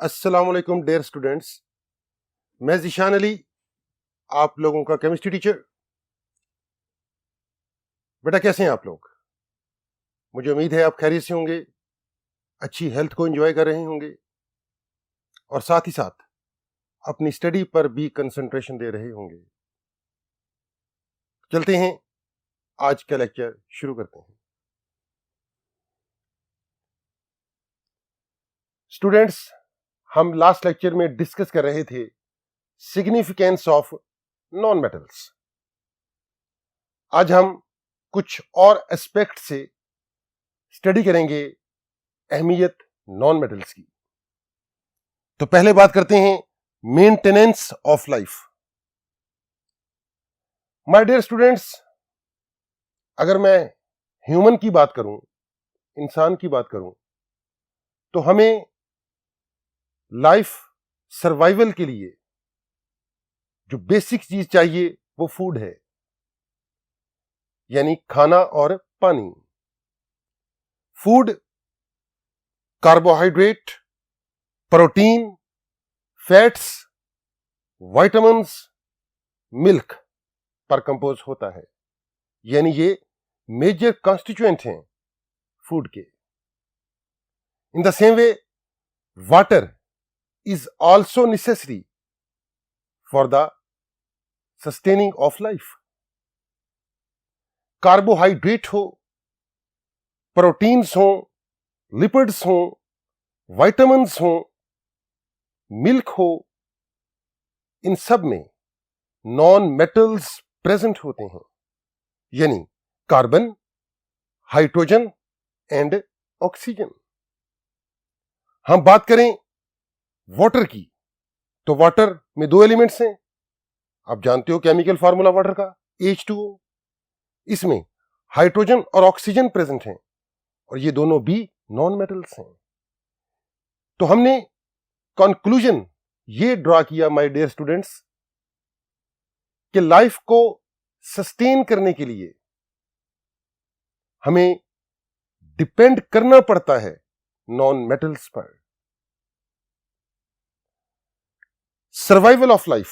अस्सलाम वालेकुम dear students, मैं ज़ीशान अली, आप लोगों का केमिस्ट्री टीचर। बेटा कैसे हैं आप लोग? मुझे उम्मीद है आप खैरियत से होंगे, अच्छी हेल्थ को एंजॉय कर रहे होंगे और साथ ही साथ अपनी स्टडी पर भी कंसंट्रेशन दे रहे होंगे। चलते हैं, आज का लेक्चर शुरू करते हैं। स्टूडेंट्स, हम लास्ट लेक्चर में डिस्कस कर रहे थे सिग्निफिकेंस ऑफ नॉन मेटल्स। आज हम कुछ और एस्पेक्ट से स्टडी करेंगे अहमियत नॉन मेटल्स की। तो पहले बात करते हैं maintenance of life. My dear students, अगर मैं ह्यूमन की बात करूं, इंसान की बात करूं, तो हमें लाइफ सर्वाइवल के लिए जो बेसिक चीज चाहिए वो फूड है, यानी खाना और पानी। Food carbohydrate, protein, fats, vitamins, milk पर कंपोज होता है, यानी ये मेजर कॉन्स्टिट्यूएंट हैं फूड के। In the same way water is also necessary for the sustaining of life. Carbohydrate हो, प्रोटीन्स हो, लिपिड्स हो, विटामिन्स हो, मिल्क हो, इन सब में नॉन मेटल्स प्रेजेंट होते हैं, यानी कार्बन, हाइड्रोजन एंड ऑक्सीजन। हम बात करें वाटर की, तो वाटर में दो एलिमेंट्स हैं। आप जानते हो केमिकल फार्मूला वाटर का, H2O। इसमें हाइड्रोजन और ऑक्सीजन प्रेजेंट हैं और ये दोनों भी नॉन मेटल्स हैं। तो हमने कंक्लूजन ये ड्रॉ किया माय डियर स्टूडेंट्स कि लाइफ को सस्टेन करने के लिए हमें डिपेंड करना पड़ता है नॉन मेटल्स पर। सर्वाइवल ऑफ लाइफ,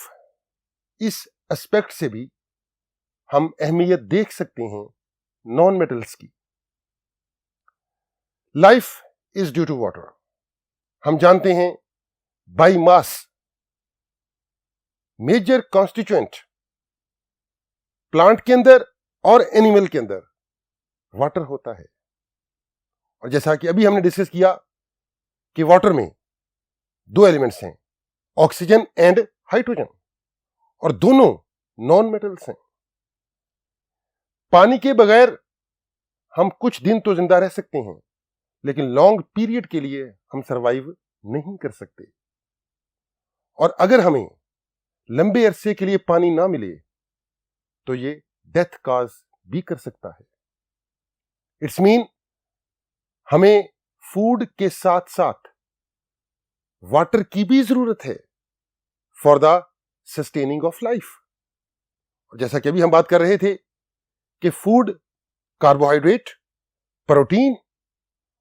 इस एस्पेक्ट से भी हम अहमियत देख सकते हैं नॉन मेटल्स की। Life is due to water. हम जानते हैं by mass major constituent plant के अंदर और एनिमल के अंदर वाटर होता है। और जैसा कि अभी हमने डिस्कस किया कि वाटर में दो एलिमेंट्स हैं, ऑक्सीजन एंड हाइड्रोजन, और दोनों नॉन मेटल्स हैं। पानी के बगैर हम कुछ दिन तो जिंदा रह सकते हैं, लेकिन लॉन्ग पीरियड के लिए हम सरवाइव नहीं कर सकते। और अगर हमें लंबे अरसे के लिए पानी ना मिले तो ये डेथ काज भी कर सकता है। इट्स मीन हमें फूड के साथ साथ वाटर की भी जरूरत है for the sustaining of life. और जैसा कि अभी हम बात कर रहे थे कि फूड कार्बोहाइड्रेट, प्रोटीन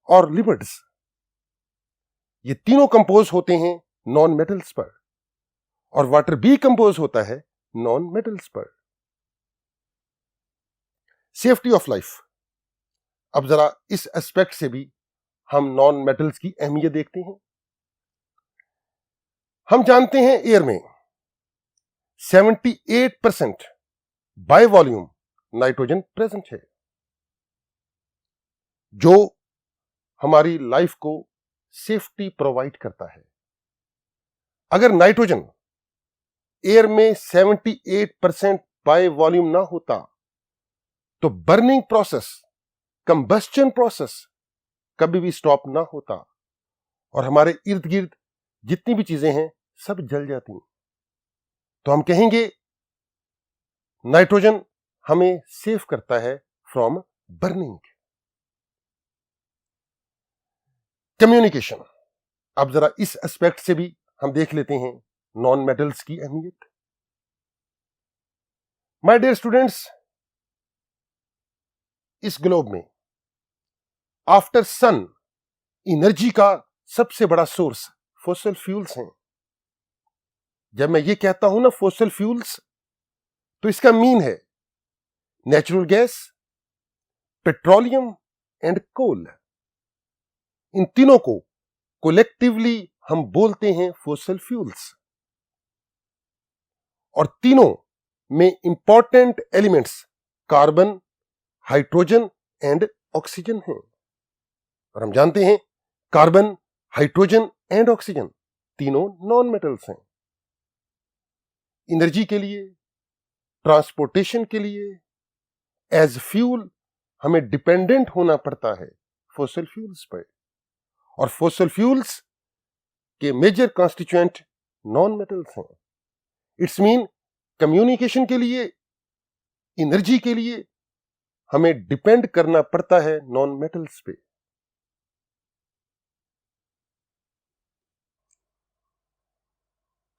और लिपिड्स, ये तीनों कंपोज होते हैं नॉन मेटल्स पर, और वाटर भी कंपोज होता है नॉन मेटल्स पर। सेफ्टी ऑफ लाइफ, अब जरा इस एस्पेक्ट से भी हम नॉन मेटल्स की अहमियत देखते हैं। हम जानते हैं एयर में 78% बाय वॉल्यूम नाइट्रोजन प्रेजेंट है, जो हमारी लाइफ को सेफ्टी प्रोवाइड करता है। अगर नाइट्रोजन एयर में 78% बाय वॉल्यूम ना होता तो बर्निंग प्रोसेस, कंबस्टन प्रोसेस कभी भी स्टॉप ना होता और हमारे इर्द गिर्द जितनी भी चीजें हैं सब जल जाती। तो हम कहेंगे नाइट्रोजन हमें सेव करता है फ्रॉम बर्निंग। कम्युनिकेशन, अब जरा इस एस्पेक्ट से भी हम देख लेते हैं नॉन मेटल्स की अहमियत। माय डियर स्टूडेंट्स, इस ग्लोब में आफ्टर सन एनर्जी का सबसे बड़ा सोर्स फॉसिल फ्यूल्स हैं। जब मैं ये कहता हूं ना फॉसिल फ्यूल्स, तो इसका मीन है natural gas, petroleum and coal. इन तीनों को कोलेक्टिवली हम बोलते हैं फॉसिल फ्यूल्स। और तीनों में important elements carbon, hydrogen and oxygen हैं। और हम जानते हैं कार्बन, हाइड्रोजन एंड ऑक्सीजन तीनों नॉन मेटल्स हैं। एनर्जी के लिए, ट्रांसपोर्टेशन के लिए, एज फ्यूल हमें डिपेंडेंट होना पड़ता है फॉसिल फ्यूल्स पर। और फॉसिल फ्यूल्स के मेजर कॉन्स्टिट्यूएंट नॉन मेटल्स हैं। इट्स मीन कम्युनिकेशन के लिए, एनर्जी के लिए हमें डिपेंड करना पड़ता है नॉन मेटल्स पे।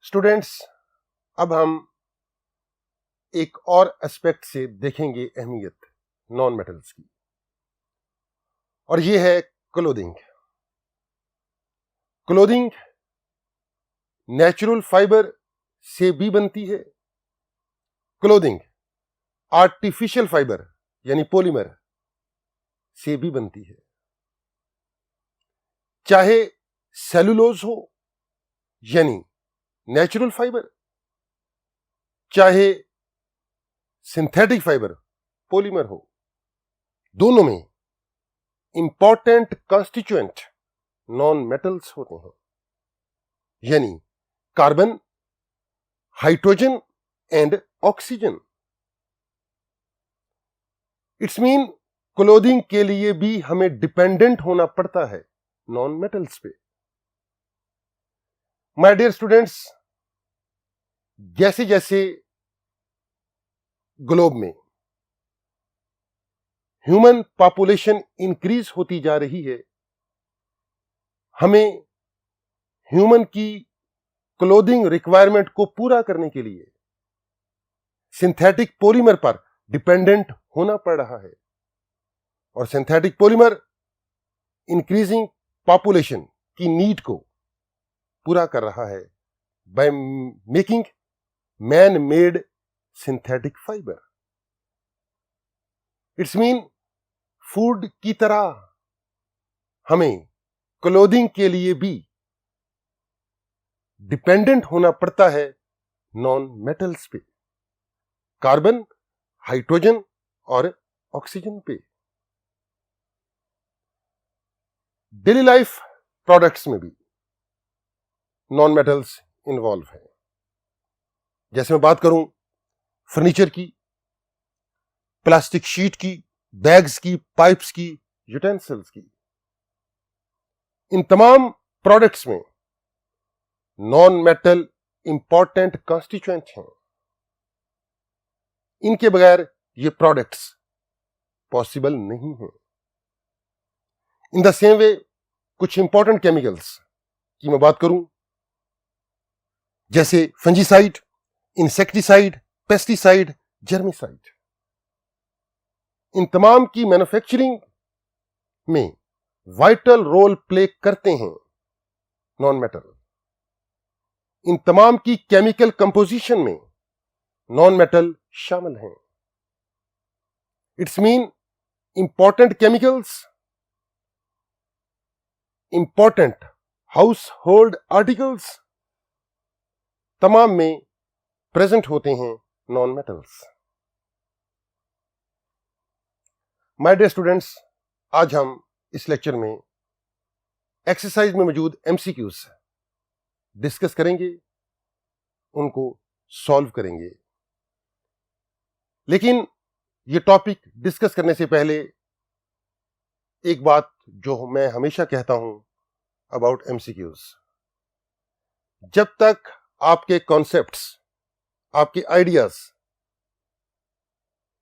स्टूडेंट्स, अब हम एक और एस्पेक्ट से देखेंगे अहमियत नॉन मेटल्स की, और यह है क्लोथिंग। क्लोथिंग नेचुरल फाइबर से भी बनती है। क्लोथिंग आर्टिफिशियल फाइबर यानी पॉलीमर से भी बनती है। चाहे सेलुलोज हो यानी नेचुरल फाइबर, चाहे सिंथेटिक फाइबर पॉलीमर हो, दोनों में इंपॉर्टेंट कॉन्स्टिट्यूएंट नॉन मेटल्स होते हैं, यानी carbon, hydrogen and oxygen. It's mean clothing के लिए भी हमें डिपेंडेंट होना पड़ता है नॉन मेटल्स पे। माय डियर स्टूडेंट्स, जैसे जैसे ग्लोब में ह्यूमन पॉपुलेशन इंक्रीज होती जा रही है, हमें ह्यूमन की क्लोथिंग रिक्वायरमेंट को पूरा करने के लिए सिंथेटिक पॉलीमर पर डिपेंडेंट होना पड़ रहा है। और सिंथेटिक पॉलीमर इंक्रीजिंग पॉपुलेशन की नीड को पूरा कर रहा है by making man made synthetic fibre. It's mean food की तरह हमें क्लोथिंग के लिए भी डिपेंडेंट होना पड़ता है नॉन मेटल्स पे, कार्बन, हाइड्रोजन और ऑक्सीजन पे। डेली लाइफ प्रोडक्ट्स में भी नॉन मेटल्स इन्वॉल्व हैं। जैसे मैं बात करूं फर्नीचर की, प्लास्टिक शीट की, बैग्स की, पाइप्स की, यूटेंसिल्स की, इन तमाम प्रोडक्ट्स में नॉन मेटल इंपॉर्टेंट कॉन्स्टिट्यूएंट हैं। इनके बगैर ये प्रोडक्ट्स पॉसिबल नहीं है। इन द सेम वे कुछ इंपॉर्टेंट केमिकल्स की मैं बात करूं, जैसे फंजीसाइड, इंसेक्टिसाइड, पेस्टिसाइड, जर्मिसाइड, इन तमाम की मैन्युफैक्चरिंग में वाइटल रोल प्ले करते हैं नॉन मेटल। इन तमाम की केमिकल कंपोजिशन में नॉन मेटल शामिल हैं। It's mean important chemicals, important household articles, तमाम में प्रेजेंट होते हैं non metals. My dear students, आज हम इस लेक्चर में एक्सरसाइज में मौजूद एमसीक्यूज डिस्कस करेंगे, उनको सॉल्व करेंगे। लेकिन ये टॉपिक डिस्कस करने से पहले एक बात जो मैं हमेशा कहता हूं अबाउट एमसीक्यूज, जब तक आपके कॉन्सेप्ट्स, आपके आइडियाज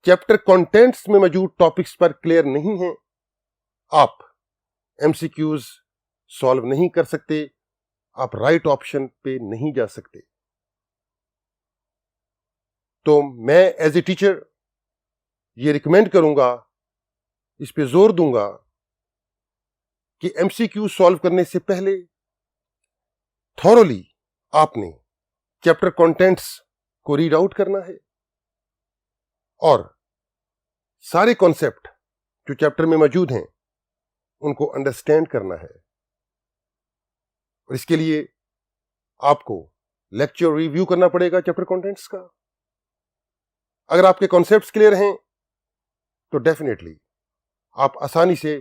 चैप्टर कंटेंट्स में मौजूद टॉपिक्स पर क्लियर नहीं हैं, आप एमसीक्यूज सॉल्व नहीं कर सकते, आप राइट ऑप्शन पे नहीं जा सकते। तो मैं एज ए टीचर ये रिकमेंड करूंगा, इस पे जोर दूंगा कि एमसीक्यू सॉल्व करने से पहले थॉरोली आपने चैप्टर कंटेंट्स को रीड आउट करना है और सारे कॉन्सेप्ट जो चैप्टर में मौजूद हैं उनको अंडरस्टैंड करना है। और इसके लिए आपको लेक्चर रिव्यू करना पड़ेगा चैप्टर कंटेंट्स का। अगर आपके कॉन्सेप्ट्स क्लियर हैं तो डेफिनेटली आप आसानी से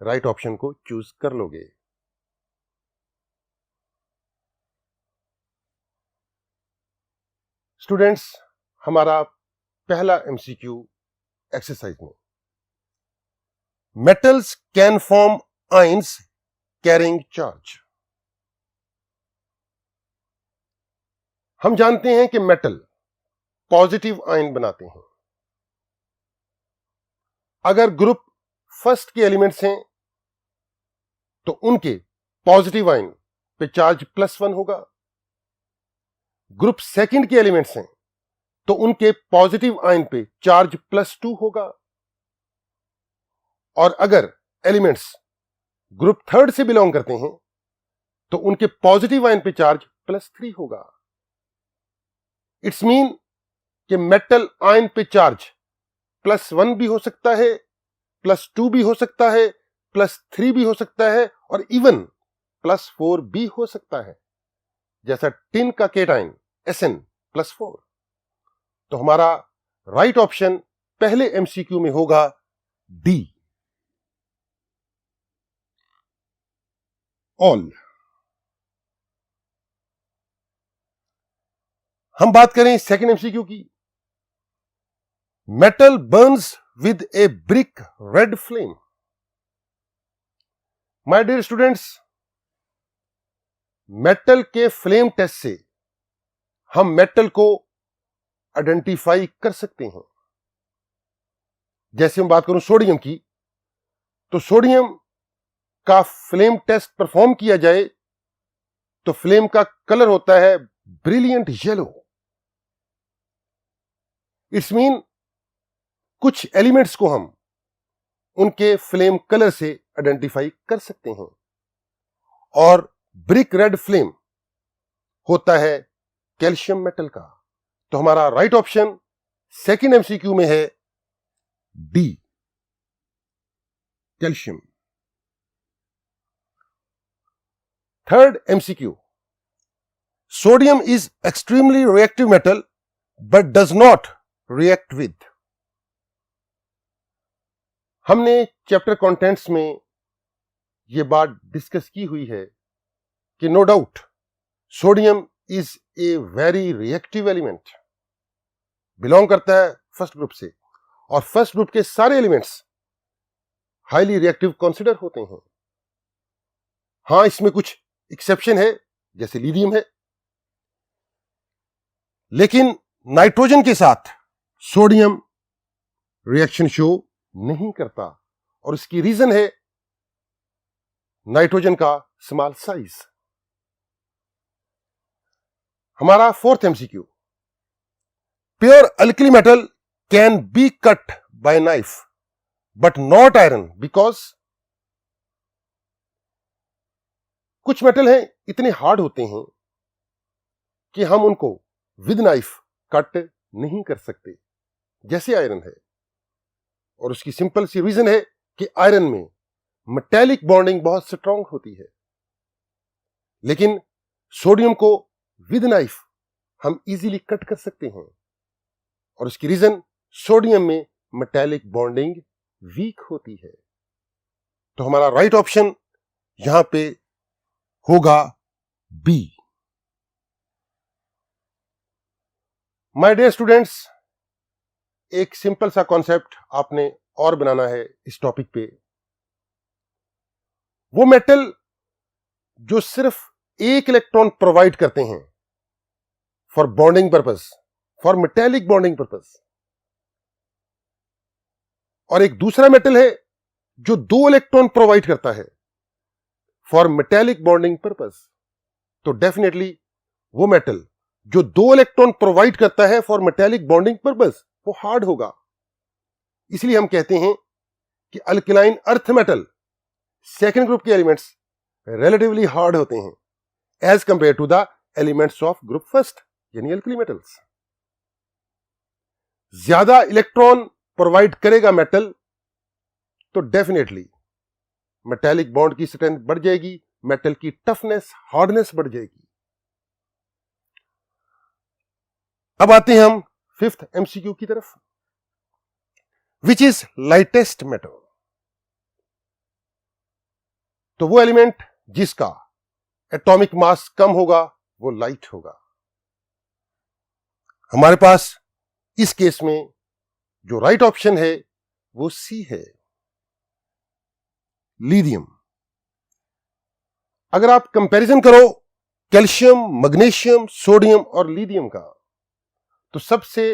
राइट ऑप्शन को चूज कर लोगे। स्टूडेंट्स, हमारा पहला एमसीक्यू एक्सरसाइज में, metals can form ions carrying charge. हम जानते हैं कि मेटल पॉजिटिव आयन बनाते हैं। अगर ग्रुप फर्स्ट के एलिमेंट्स हैं तो उनके पॉजिटिव आयन पे चार्ज +1 होगा। ग्रुप सेकंड के एलिमेंट्स हैं तो उनके पॉजिटिव आयन पे चार्ज +2 होगा। और अगर एलिमेंट्स ग्रुप थर्ड से बिलोंग करते हैं तो उनके पॉजिटिव आयन पे चार्ज +3 होगा। इट्स मीन कि मेटल आयन पे चार्ज +1 भी हो सकता है, +2 भी हो सकता है, +3 भी हो सकता है और इवन +4 भी हो सकता है, जैसा टिन का केटाइन Sn+4। तो हमारा राइट ऑप्शन पहले एमसीक्यू में होगा डी, ऑल। हम बात करें सेकंड एमसीक्यू की। Metal burns with a brick red flame. My dear students, metal के फ्लेम टेस्ट से हम मेटल को आइडेंटिफाई कर सकते हैं। जैसे हम बात करूं सोडियम की, तो सोडियम का फ्लेम टेस्ट परफॉर्म किया जाए तो फ्लेम का कलर होता है ब्रिलियंट येलो। इट्स मीन कुछ एलिमेंट्स को हम उनके फ्लेम कलर से आइडेंटिफाई कर सकते हैं। और ब्रिक रेड फ्लेम होता है कैल्शियम मेटल का। तो हमारा राइट ऑप्शन सेकंड एमसीक्यू में है D, calcium. Third MCQ, sodium is extremely reactive metal but does not react with. हमने चैप्टर कंटेंट्स में यह बात डिस्कस की हुई है कि no doubt sodium is a very reactive element, belong करता है फर्स्ट ग्रुप से, और फर्स्ट ग्रुप के सारे एलिमेंट्स हाईली रिएक्टिव कंसिडर होते हैं। हां, इसमें कुछ एक्सेप्शन है, जैसे लिथियम है, लेकिन नाइट्रोजन के साथ सोडियम रिएक्शन शो नहीं करता, और इसकी रीजन है नाइट्रोजन का स्मॉल साइज। हमारा fourth MCQ, pure alkali metal can be cut by knife but not iron because. कुछ मेटल हैं इतने हार्ड होते हैं कि हम उनको विद नाइफ कट नहीं कर सकते, जैसे आयरन है। और उसकी सिंपल सी रीजन है कि आयरन में मेटेलिक बॉन्डिंग बहुत स्ट्रांग होती है, लेकिन सोडियम को विद नाइफ हम इजीली कट कर सकते हैं। और उसकी रीजन, सोडियम में मेटेलिक बॉन्डिंग वीक होती है। तो हमारा राइट ऑप्शन यहां पे होगा बी। माय डियर स्टूडेंट्स, एक सिंपल सा कॉन्सेप्ट आपने और बनाना है इस टॉपिक पे। वो मेटल जो सिर्फ एक इलेक्ट्रॉन प्रोवाइड करते हैं for bonding purpose, for metallic bonding purpose, और एक दूसरा मेटल है जो 2 इलेक्ट्रॉन प्रोवाइड करता है फॉर मेटेलिक बॉन्डिंग पर्पस। तो डेफिनेटली वो मेटल जो 2 इलेक्ट्रॉन प्रोवाइड करता है फॉर मेटेलिक बॉन्डिंग पर्पस वो हार्ड होगा। इसलिए हम कहते हैं कि alkaline earth metal second group के एलिमेंट्स रिलेटिवली हार्ड होते हैं, as compare to the elements of group first यानी एल्कली मेटल्स। ज्यादा इलेक्ट्रॉन प्रोवाइड करेगा मेटल तो डेफिनेटली मेटेलिक बॉन्ड की स्ट्रेंथ बढ़ जाएगी, मेटल की टफनेस, हार्डनेस बढ़ जाएगी। अब आते हैं हम फिफ्थ एमसीक्यू की तरफ। Which is lightest metal? तो वो एलिमेंट जिसका एटॉमिक मास कम होगा वो लाइट होगा। हमारे पास इस केस में जो राइट ऑप्शन है वो सी है, लिथियम। अगर आप कंपैरिजन करो कैल्शियम, मैग्नीशियम, सोडियम और लिथियम का, तो सबसे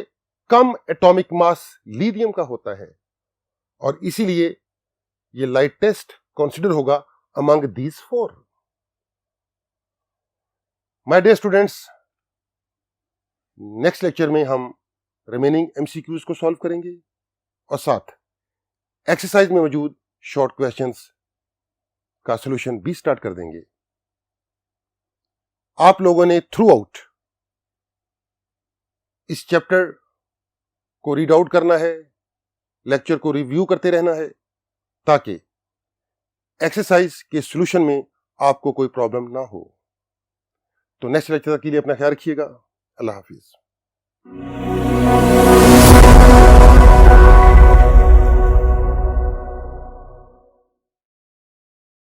कम एटॉमिक मास लिथियम का होता है और इसीलिए ये लाइटेस्ट कंसीडर होगा among these four. My dear students, next lecture में हम रिमेनिंग एमसीक्यूज को सॉल्व करेंगे और साथ एक्सरसाइज में मौजूद शॉर्ट क्वेश्चंस का सॉल्यूशन भी स्टार्ट कर देंगे। आप लोगों ने थ्रू आउट इस चैप्टर को रीड आउट करना है, लेक्चर को रिव्यू करते रहना है ताकि एक्सरसाइज के सॉल्यूशन में आपको कोई प्रॉब्लम ना हो। तो नेक्स्ट लेक्चर के लिए अपना ख्याल रखिएगा। अल्लाह हाफिज।